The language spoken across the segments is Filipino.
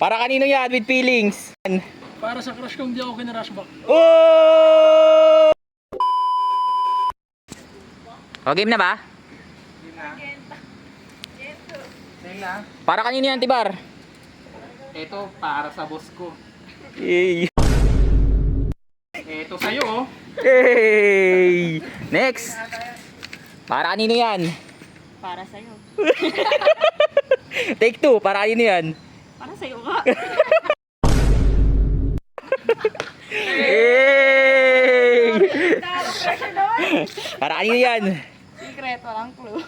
Para kanino yan with feelings? Para sa crush ko, hindi ako kinarush back. Oh! O, game na ba? Game na. Para kanino yan, Tibar? Ito, para sa boss ko. Yay! Ito sa'yo, oh. Hey! Next! Para kanino yan? Para sa'yo. Take two, para kanino yan? Para sa'yo nga. Hey! Pressure naman. Para kanino yan? Secret, walang clue.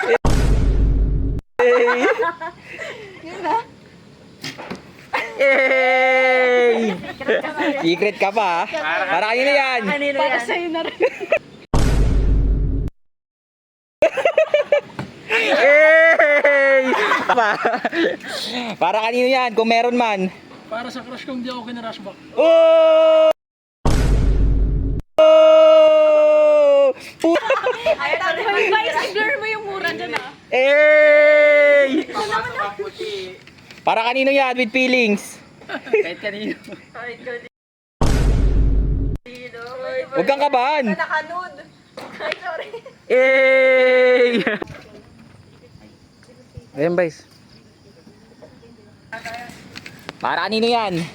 Hey! Yun na. Hey! Secret ka pa, ha? Para kanino yan? Para sa'yo na rin. Hey! Para kanino yan kung meron man? Para sa crush ko, hindi ako kinarush back. Oh! Oh! Ay, tati mo yung guys, blur mo yung mura dyan ah. Hey! Para kanino yan with feelings? Kahit kanino. Huwag kang kabahan. Nakanood. Ay, sorry. Hey! Ayan, guys. Para kanino yan?